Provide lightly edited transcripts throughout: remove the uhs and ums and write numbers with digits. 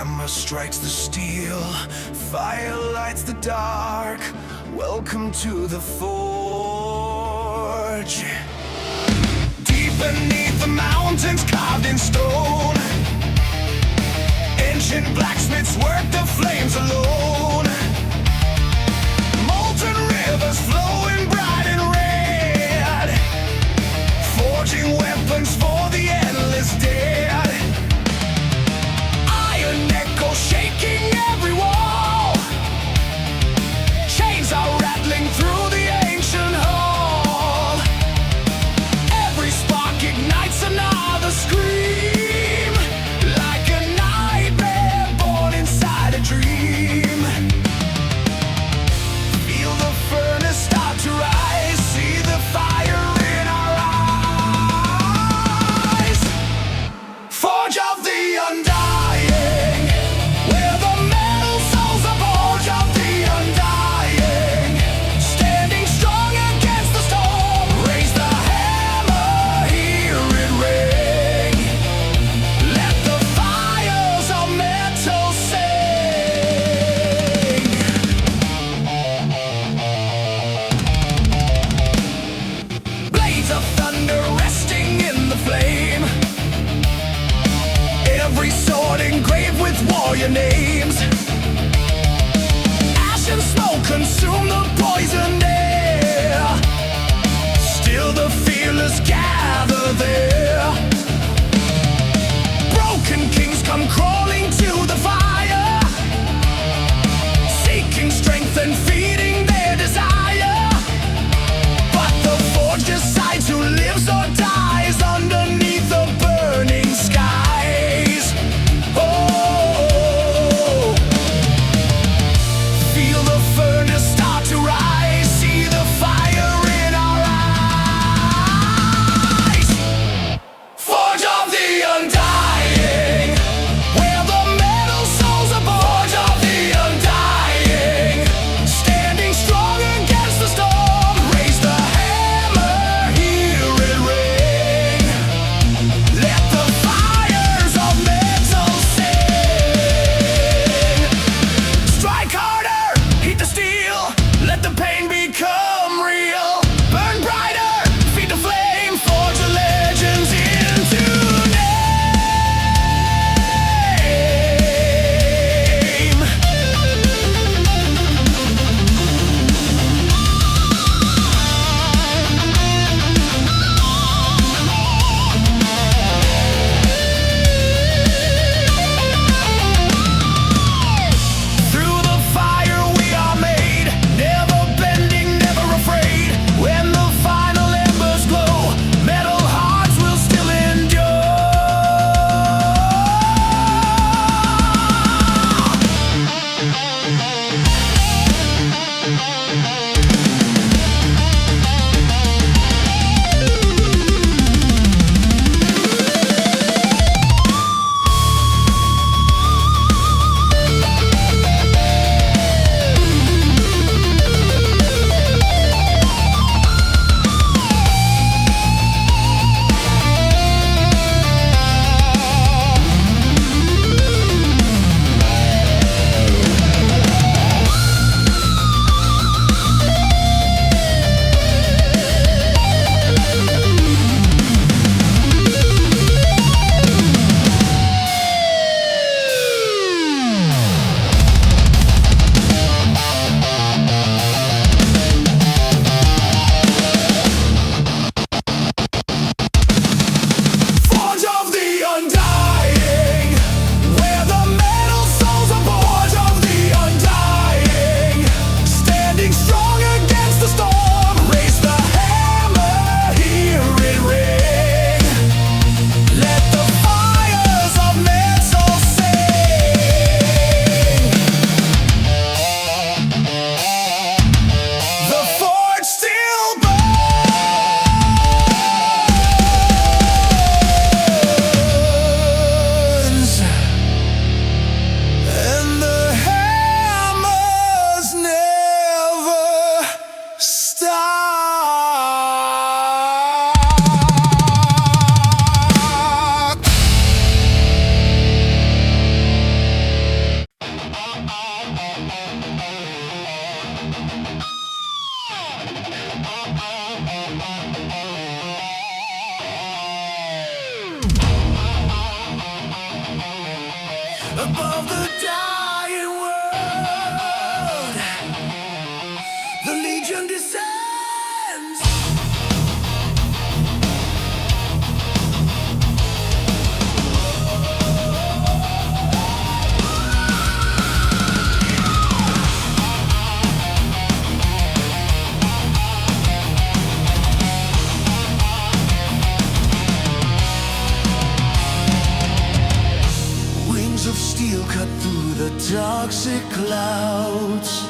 Hammer strikes the steel, fire lights the dark. Welcome to the forge. Deep beneath the mountains, carved in stone, ancient blacksmiths work the flames alone. Molten rivers flowing bright and red, forging weapons for the endless dead. Iron echoes shaking every wall, chains are rattling through the ancient hall. Every spark ignites another scream, like a nightmare born inside a dream. Feel the furnace start to rise, see the fire in our eyes. Forge of the undying, where the metal souls are forge of the undying. Standing strong against the storm, raise the hammer, hear it ring. Let the fires of metal sing. Blades of thunder resting in the flame, every sword engraved with warrior names. Ash and smoke consume the poisoned air, still the fearless gather there. Broken kings come crawling to the fire, seeking strength and feeding their desire. But the forge decides who lives or dies underneath the burning skies. Oh, above the dying world. The Legion descends. Wings of steel cut through the toxic clouds.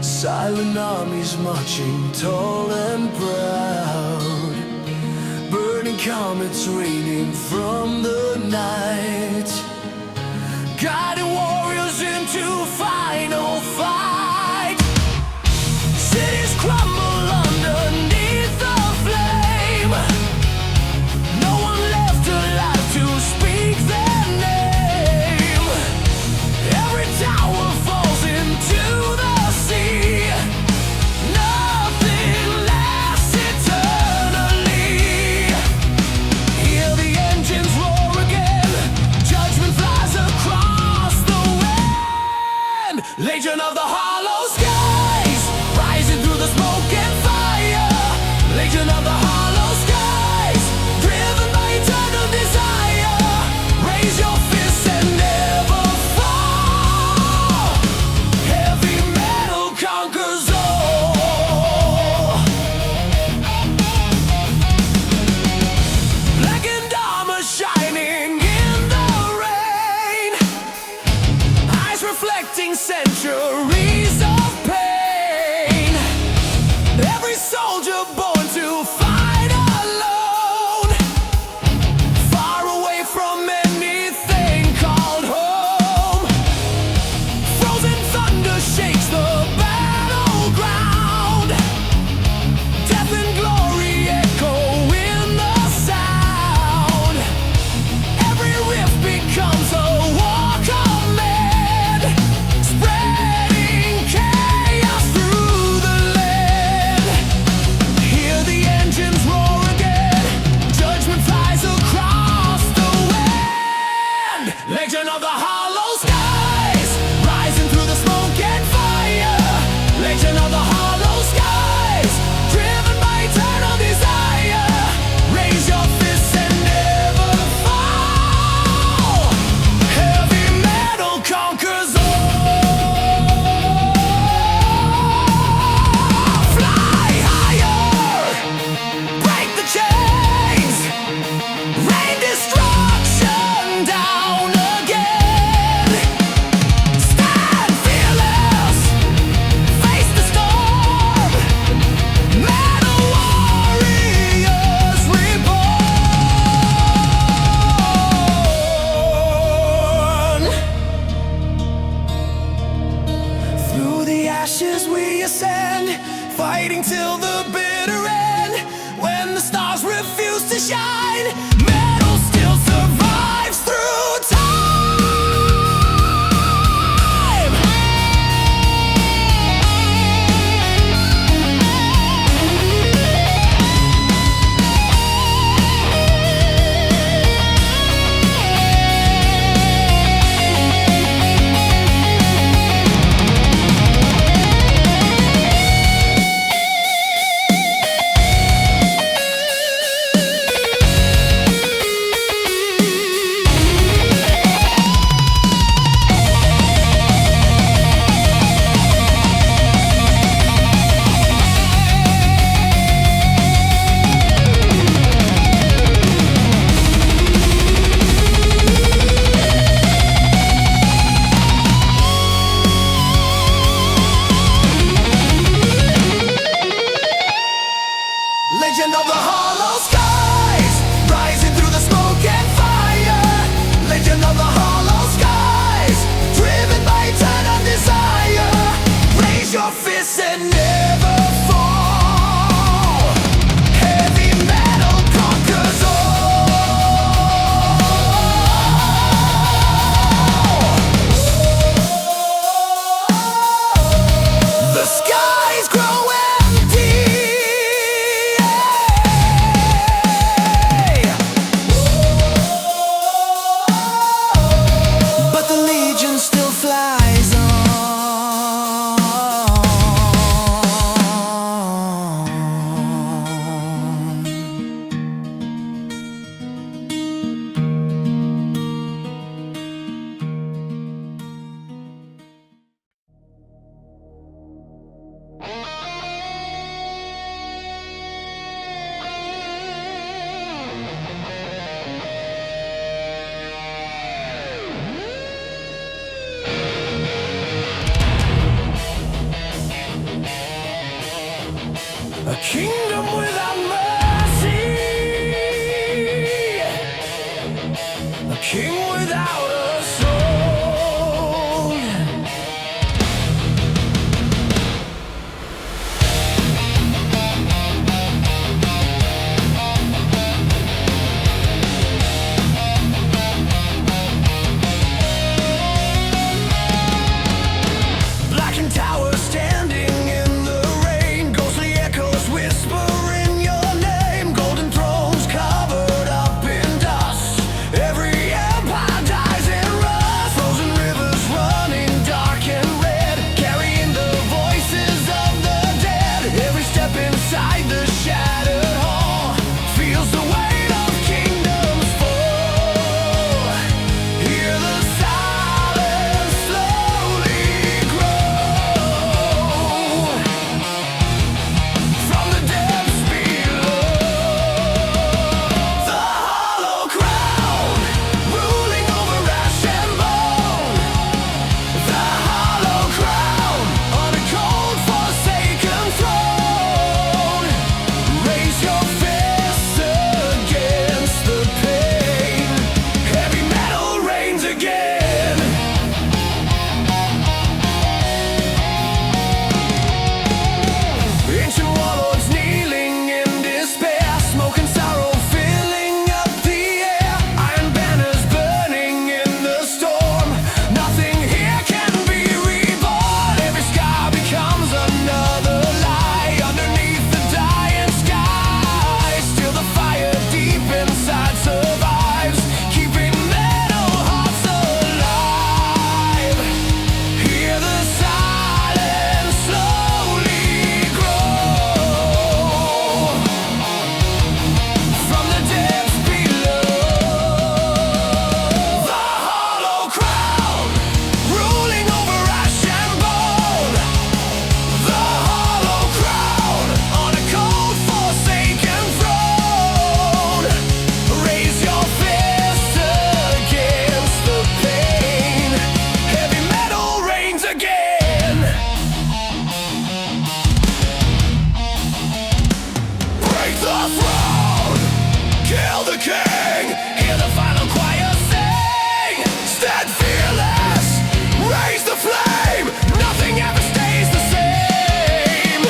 Silent armies marching tall and proud. Burning comets raining from the night. Guiding warriors into final fight. Cities crumble underneath the flame. No one left alive to speak their name. Every tower falls into the sea. Nothing lasts eternally. Hear the engines roar again. Judgment flies across the wind. Legion of the hollow skies, rising through the smoke and fire. Legion of the hollow skies, driven by eternal desire. Raise your fists and never fall. Heavy metal conquers all. Blackened armor shining in the rain. Eyes reflecting centuries of pain. Every soldier born to fight alone. Far away from anything called home. Frozen thunder shakes the battleground. Death and glory echo in the sound. Every riff becomes a war command. Spreading chaos through the land. Hear the engines roar again. Judgment flies across the wind. Legion of the hollow skies, rising through the smoke and fire. Legion of the hollow skies, driven by eternal desire. Raise your fists and never fall. Heavy metal conquers all. Fly higher, break the chains, rain destruction down again. Stand fearless, face the storm. Metal warriors reborn. Through the ashes we ascend, fighting till the bitter end. When the stars refuse to shine, metal still survives through time. kingdom without mercy, a king without a soul. Blackened towers standing in the rain, ghostly echoes whispering your name, golden thrones covered up in dust. Every empire dies in rust, frozen rivers running dark and red, carrying the voices of the dead. Every step inside the shattered hall feels the weight of kingdoms fall. Hear the silence slowly grow from the depths below. The hollow crown ruling over ash and bone. The hollow crown on a cold forsaken throne. Raise your fists against the pain. Heavy metal reigns again. Ancient warlords kneeling in despair, smoke and sorrow filling up the air. Iron banners burning in the storm. Nothing here can be reborn. Every sky becomes another lie underneath the dying sky. Still the fire deep inside survives, keeping metal hearts alive. Hear the silence slowly grow from the depths below. The hollow crown ruling over ash and bone. The hollow crown on a cold forsaken throne. Raise your fists against the pain. Heavy metal reigns again. Break the throne, kill the king. Hear the final choir sing. Stand fearless, raise the flame. Nothing ever stays the same.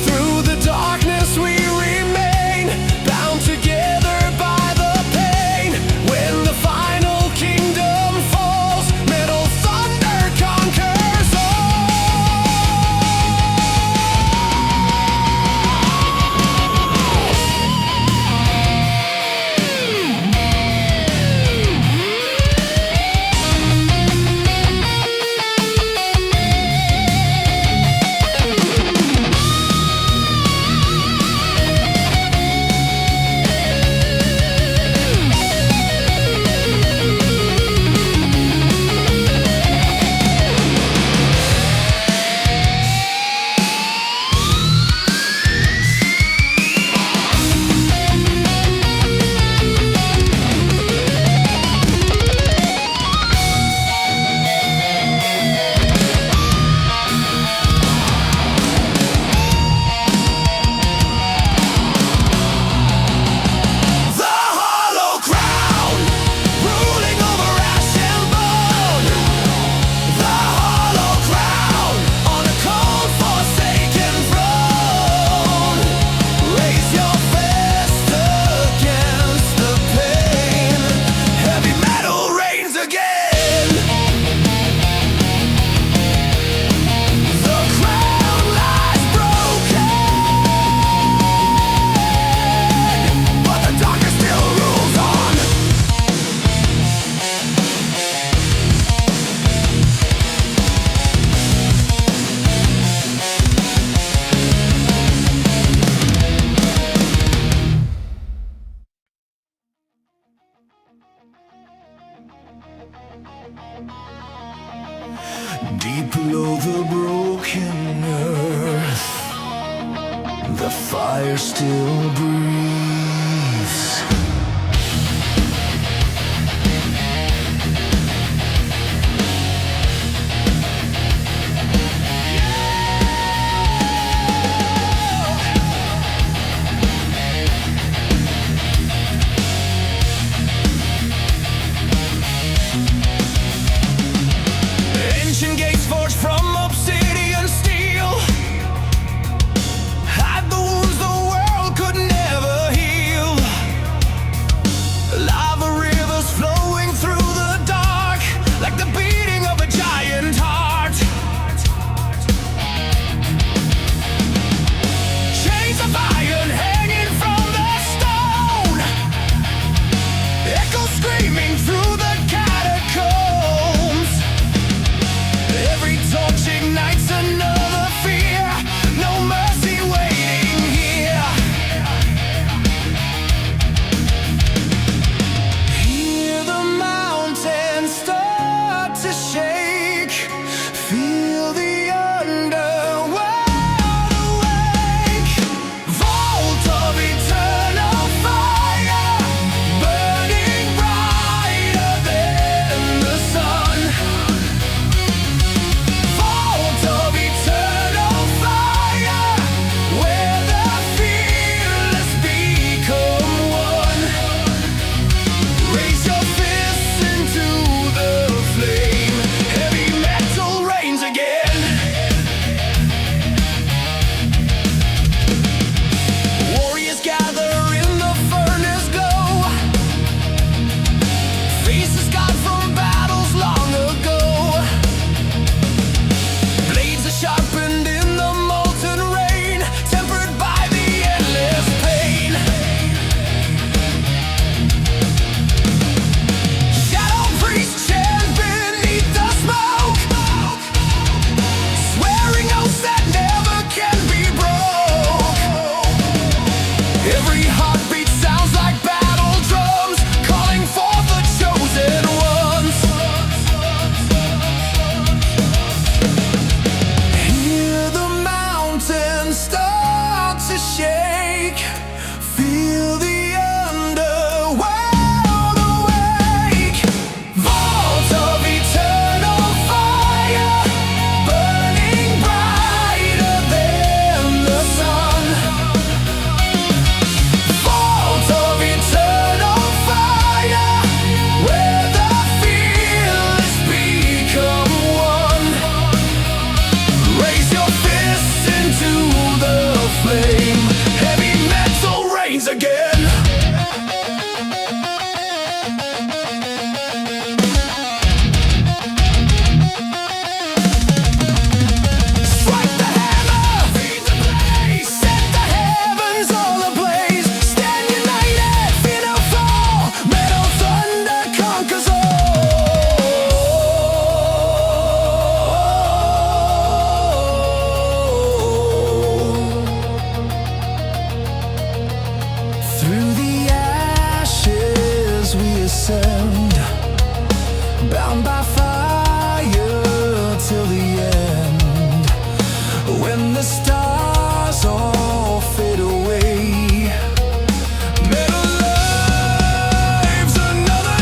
Through the darkness we remain, bound together by the pain. When the final kingdom falls, metal thunder conquers the hollow crown ruling over ash and bone. The hollow crown on a cold forsaken throne. Raise your fist against the pain. Heavy metal reigns again. The crown lies broken, but the darkness still rules on. Deep below the broken earth, the fire still breathes. bound by fire till the end. When the stars all fade away, metal lives another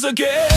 again.